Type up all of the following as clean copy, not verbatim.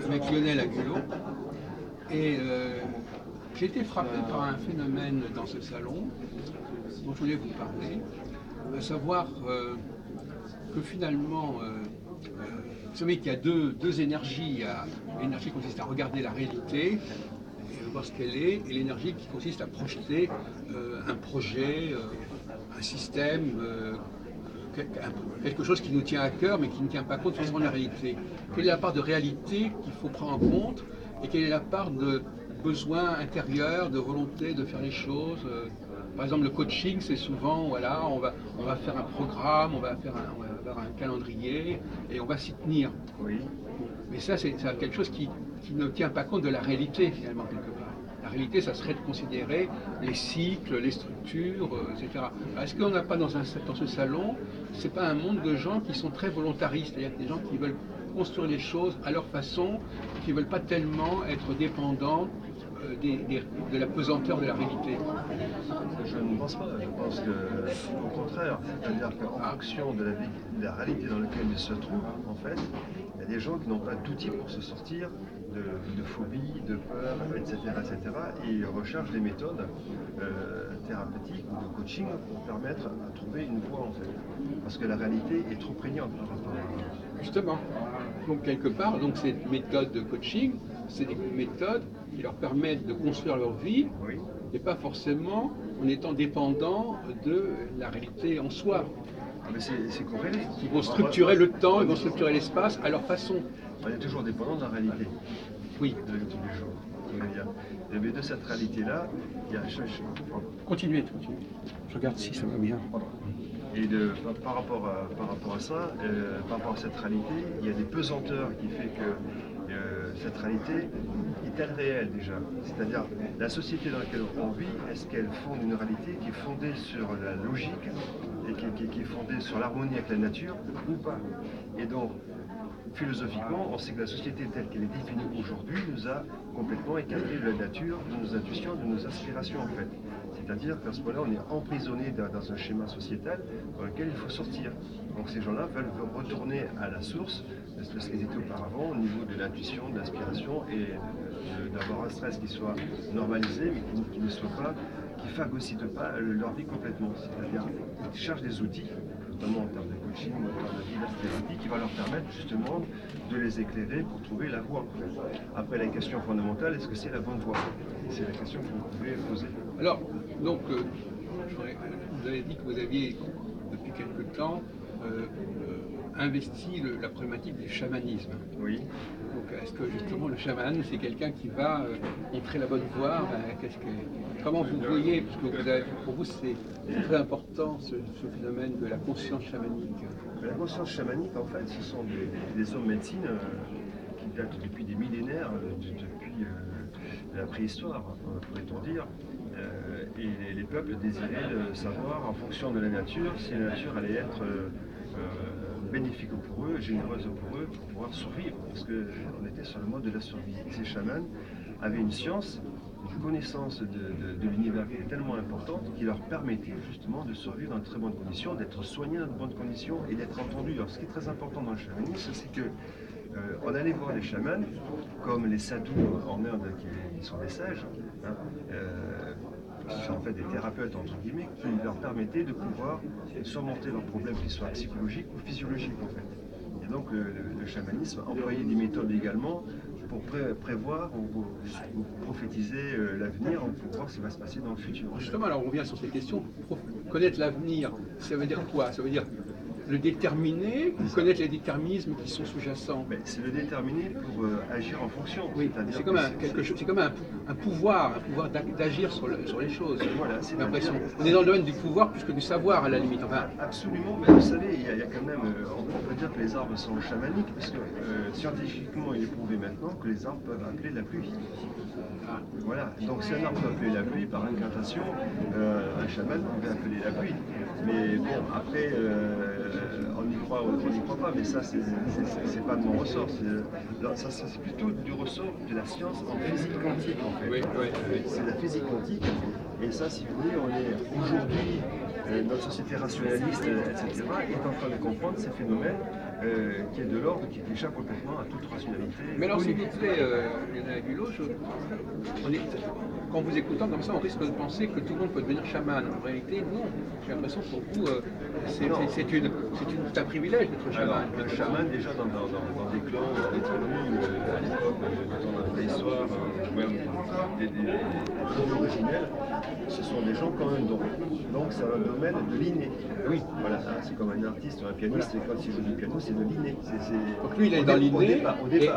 avec Lionel Agulot. Et j'ai été frappé par un phénomène dans ce salon dont je voulais vous parler, à savoir que finalement, vous savez qu'il y a deux énergies. L'énergie qui consiste à regarder la réalité, et voir ce qu'elle est, et l'énergie qui consiste à projeter un projet, un système, quelque chose qui nous tient à cœur, mais qui ne tient pas compte forcément de la réalité. Quelle est la part de réalité qu'il faut prendre en compte, et quelle est la part de besoin intérieur, de volonté de faire les choses. Par exemple, le coaching, c'est souvent, voilà, on va faire un programme, on va avoir un calendrier, et on va s'y tenir. Oui. Mais ça, c'est quelque chose qui ne tient pas compte de la réalité, finalement, quelque part. La réalité, ça serait de considérer les cycles, les structures, etc. Est-ce qu'on n'a pas dans ce salon, c'est pas un monde de gens qui sont très volontaristes, c'est-à-dire des gens qui veulent construire les choses à leur façon, qui ne veulent pas tellement être dépendants de la pesanteur de la réalité? Je ne pense pas. Je pense qu'au contraire, c'est-à-dire qu'en fonction de la réalité dans laquelle ils se trouvent, en fait, il y a des gens qui n'ont pas d'outils pour se sortir de phobie, de peur, etc., etc. Et ils recherchent des méthodes thérapeutiques ou de coaching pour permettre à trouver une voie, en fait. Parce que la réalité est trop prégnante par rapport à... Justement. Donc, quelque part, donc, ces méthodes de coaching, c'est des méthodes qui leur permettent de construire leur vie, Oui. et pas forcément en étant dépendants de la réalité en soi. Ah, mais c'est corrélé. Ils vont structurer le temps, ils vont structurer l'espace à leur façon. On est toujours dépendant de la réalité. Oui. De tous les jours. Mais de cette réalité-là, il y a... Continuez. Je regarde si ça va bien. Et par rapport à ça, par rapport à cette réalité, il y a des pesanteurs qui fait que cette réalité est-elle réelle déjà? C'est-à-dire, la société dans laquelle on vit, est-ce qu'elle fonde une réalité qui est fondée sur la logique et qui est fondée sur l'harmonie avec la nature ou pas? Et donc, philosophiquement, on sait que la société telle qu'elle est définie aujourd'hui nous a complètement écarté de la nature, de nos intuitions, de nos aspirations en fait. C'est-à-dire qu'à ce moment-là, on est emprisonné dans un schéma sociétal dans lequel il faut sortir. Donc ces gens-là veulent retourner à la source de ce qu'ils étaient auparavant au niveau de l'intuition, de l'inspiration et d'avoir un stress qui soit normalisé mais qui ne soit pas, qui phagocyte pas leur vie complètement. C'est-à-dire qu'ils cherchent des outils, notamment en termes de coaching, en termes de thérapie, qui va leur permettre justement de les éclairer pour trouver la voie. Après, la question fondamentale, est-ce que c'est la bonne voie? C'est la question que vous pouvez poser. Alors, donc, vous avez dit que vous aviez, depuis quelque temps, investi la problématique du chamanisme. Oui. Donc, est-ce que justement le chaman, c'est quelqu'un qui va montrer la bonne voie? Comment vous voyez, parce que pour vous c'est très important ce phénomène de la conscience chamanique. La conscience chamanique, en fait, ce sont des hommes médecine qui datent depuis des millénaires, depuis la préhistoire, pourrait-on dire. Et les peuples désiraient savoir, en fonction de la nature, si la nature allait être bénéfique pour eux, généreuse pour eux, pour pouvoir survivre, parce qu'on était sur le mode de la survie. Et ces chamans avaient une science, une connaissance de l'univers qui est tellement importante qui leur permettait justement de survivre dans de très bonnes conditions, d'être soignés dans de bonnes conditions et d'être entendus. Alors ce qui est très important dans le chamanisme, c'est que on allait voir les chamans, comme les sadhus en Inde qui sont des sages, hein, qui sont en fait des thérapeutes entre guillemets, qui leur permettaient de pouvoir surmonter leurs problèmes, qu'ils soient psychologiques ou physiologiques en fait. Et donc le chamanisme employait des méthodes également pour prévoir ou prophétiser l'avenir, pour voir ce qui va se passer dans le futur. Justement, alors on revient sur ces questions. Connaître l'avenir, ça veut dire quoi? Ça veut dire le déterminer, connaître les déterminismes qui sont sous-jacents. C'est le déterminer pour agir en fonction. Oui, c'est comme un pouvoir d'agir sur les choses. Voilà, c'est l'impression. On est dans le domaine du pouvoir plus que du savoir à la limite. Enfin, absolument, mais vous savez, il y a quand même, on peut dire que les arbres sont chamaniques, parce que scientifiquement il est prouvé maintenant que les arbres peuvent appeler la pluie. Ah. Voilà, donc si un arbre peut appeler la pluie par incantation, un chaman pouvait appeler la pluie. Mais bon, après, on n'y croit pas, mais ça, c'est pas de mon ressort. C'est plutôt du ressort de la science en physique quantique, en fait. Oui. C'est la physique quantique. Et ça, si vous voulez, on est aujourd'hui, notre société rationaliste, etc., est en train de comprendre ces phénomènes qui est de l'ordre, qui échappe complètement à toute rationalité. Mais alors, s'il vous plaît, Lionel Hulot, quand vous écoutant comme ça, on risque de penser que tout le monde peut devenir chaman. En réalité, non. J'ai l'impression que pour vous, c'est un privilège d'être chaman. Alors, le chaman, déjà dans des clans, dans des tribus, à l'époque, dans la préhistoire, même des tribus originelles, ce sont des gens qui ont un don. Donc, c'est un domaine de l'inné. Oui. Voilà, c'est comme un artiste ou un pianiste, et quand il joue du piano, c'est de l'inné. Donc lui, il est dans l'inné,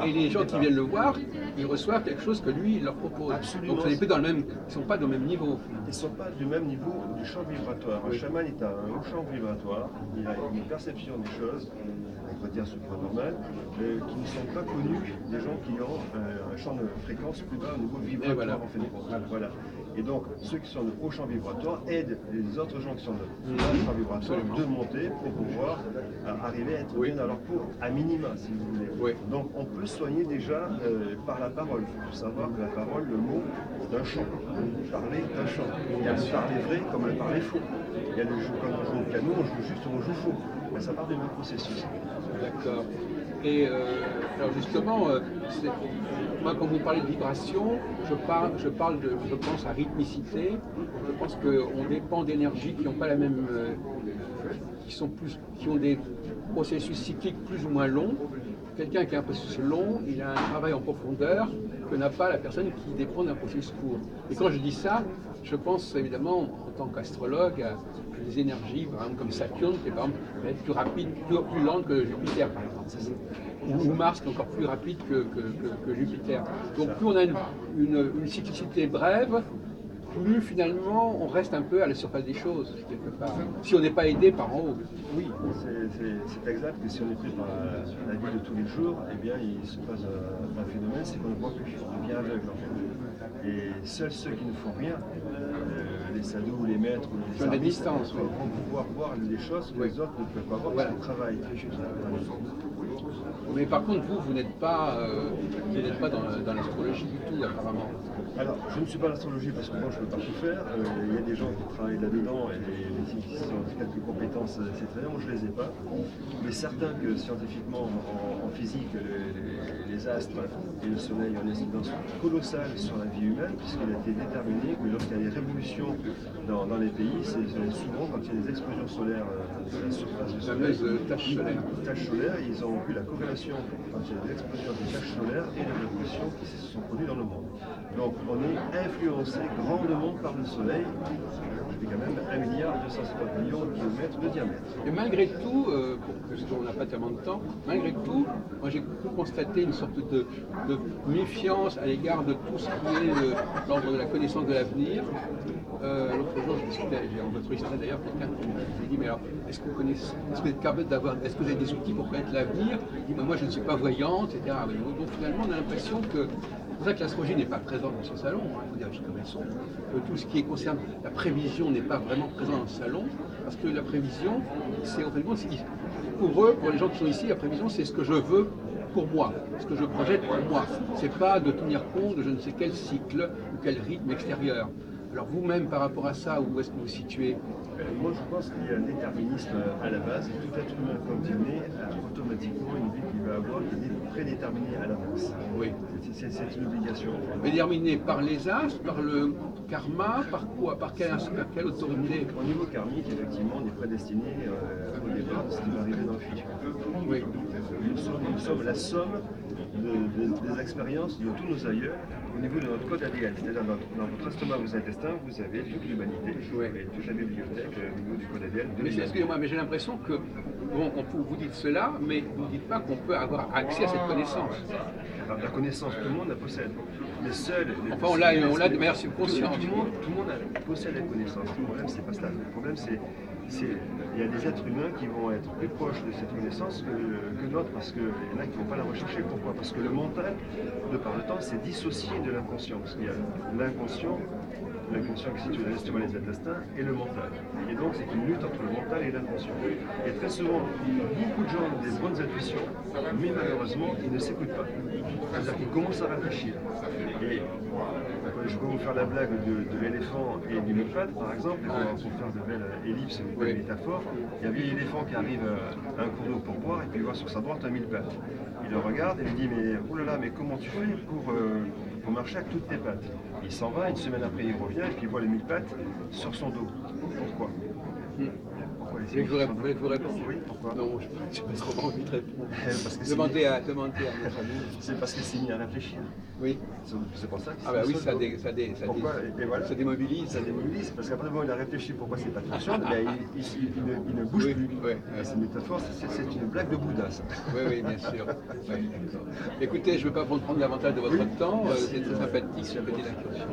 et les gens au qui départ. viennent le voir, ils reçoivent quelque chose que lui, il leur propose. Absolument. Donc, ils ne sont pas dans le même niveau. Ils ne sont pas du même niveau du champ vibratoire. Un chaman est un haut champ vibratoire, il a une perception des choses, on va dire supranormale, qui ne sont pas connus des gens qui ont un champ de fréquence plus bas au niveau vibratoire, voilà. en fin de compte. Voilà. Et donc, ceux qui sont de haut champ vibratoire aident les autres gens qui sont de bas champ vibratoire de monter pour pouvoir arriver à être bien dans leur peau, à minima, si vous voulez. Oui. Donc, on peut soigner déjà par la parole. Il faut savoir que la parole, le mot, c'est un chant. Parler d'un chant. Il y a le parler vrai comme le parler faux. Il y a le jeu, quand on joue au piano, on joue juste ou on joue faux. Mais ça part du même processus. D'accord. Et alors justement, moi quand vous parlez de vibration, je pense à rythmicité. Je pense qu'on dépend d'énergies qui n'ont pas la même, qui ont des processus cycliques plus ou moins longs. Quelqu'un qui a un processus long, il a un travail en profondeur que n'a pas la personne qui dépend d'un processus court. Et quand je dis ça, je pense évidemment en tant qu'astrologue à des énergies, par exemple comme Saturne, qui est par exemple plus rapide, plus lente que Jupiter, par exemple. Ou Mars, qui est encore plus rapide que Jupiter. Donc plus on a une cyclicité brève, plus finalement on reste un peu à la surface des choses, quelque part. Si on n'est pas aidé par en haut. Oui, c'est exact que si on est pris par la vie de tous les jours, eh bien il se passe un phénomène, c'est qu'on ne voit plus, on devient aveugle en fait. Et seuls ceux qui ne font rien, les sadhus ou les maîtres ou les artistes, vont pouvoir voir les choses que les autres ne peuvent pas voir parce qu'ils travaillent. Mais par contre, vous n'êtes pas dans l'astrologie du tout, apparemment. Alors, je ne suis pas l'astrologie parce que moi je ne peux pas tout faire. Il y a des gens qui travaillent là-dedans et qui ont quelques compétences assez très bien, moi je ne les ai pas. Mais certain que scientifiquement, en physique, les astres et le soleil ont une incidence colossale sur la vie humaine, puisqu'il a été déterminé que lorsqu'il y a des révolutions dans les pays, c'est souvent quand il y a des explosions solaires de la surface du soleil, taches solaires, ils ont vu la corrélation entre les explosions des taches solaires et les révolutions qui se sont produites dans le monde. Donc on est influencé grandement par le soleil, qui fait quand même 1,250 milliard de kilomètres de diamètre. Et malgré tout, parce qu'on n'a pas tellement de temps, malgré tout, moi j'ai pu constater une sorte de méfiance à l'égard de tout ce qui est l'ordre de la connaissance de l'avenir. L'autre jour, je discutais, j'ai enregistré d'ailleurs quelqu'un qui m'a dit, mais alors, est-ce que vous êtes capable est-ce que vous avez des outils pour connaître l'avenir? Il dit, moi je ne suis pas voyante, etc. Donc finalement, on a l'impression que c'est pour ça que l'astrologie n'est pas présente dans ce salon, il faut dire les choses comme elles sont. Tout ce qui concerne la prévision n'est pas vraiment présent dans ce salon, parce que la prévision, c'est en fait, pour eux, pour les gens qui sont ici, la prévision, c'est ce que je veux pour moi, ce que je projette pour moi. C'est pas de tenir compte de je ne sais quel cycle ou quel rythme extérieur. Alors vous-même, par rapport à ça, où est-ce que vous vous situez? Moi, je pense qu'il y a un déterminisme à la base. Tout être humain, quand il naît, a automatiquement une vie qu'il va avoir qui est prédéterminée à l'avance. Oui. C'est une obligation. Déterminée par les astres, par le karma, par quoi? Par quelle autorité? Au niveau karmique, effectivement, on est prédestiné au départ de ce qui va arriver dans le futur. Oui. Nous sommes la somme des expériences de tous nos aïeux au niveau de notre code ADN. C'est-à-dire dans votre estomac, vos intestins, vous avez toute l'humanité, et toute la bibliothèque au niveau du code ADN. Mais excusez-moi, mais j'ai l'impression que vous dites cela, mais vous ne dites pas qu'on peut avoir accès à cette connaissance. La connaissance, tout le monde la possède. Mais seul. Enfin, on l'a de manière subconsciente. Tout le monde possède la connaissance. Le problème, c'est pas ça. Le problème, c'est il y a des êtres humains qui vont être plus proches de cette connaissance que d'autres, parce qu'il y en a qui ne vont pas la rechercher. Pourquoi? Parce que le mental, de par le temps, c'est dissocié de l'inconscient. Parce qu'il y a l'inconscient l'inconscient qui situe justement les intestins, et le mental. Et donc c'est une lutte entre le mental et l'inconscient. Et très souvent, beaucoup de gens ont des bonnes intuitions, mais malheureusement, ils ne s'écoutent pas. C'est-à-dire qu'ils commencent à réfléchir. Et je peux vous faire la blague de l'éléphant et du mille pattes, par exemple, pour faire de belles ellipses, de belles métaphores. Il y a un vieil éléphant qui arrive à un cours d'eau pour boire, et puis il voit sur sa droite un mille pattes. Il le regarde et lui dit, mais oh là là, mais comment tu fais pour marcher avec toutes tes pattes? Il s'en va, une semaine après il revient, et puis il voit les mille pattes sur son dos. Pourquoi? Pourquoi les Vous voulez que vous réponde? Oui, pourquoi? Non, je n'ai pas trop envie de répondre. Parce que Demandez à notre ami. c'est parce qu'il s'est mis à réfléchir. Oui. C'est pour ça qu'il Ah bah oui, ça démobilise. Ça démobilise, parce qu'après bon, il a réfléchi pourquoi ces pattes fonctionnent, mais il ne bouge plus. Ouais, C'est une métaphore, c'est une blague de Bouddha, ça. Oui, bien sûr. Ouais, d'accord. Écoutez, je ne veux pas prendre davantage de votre temps, c'est très sympathique, cette petite incursion.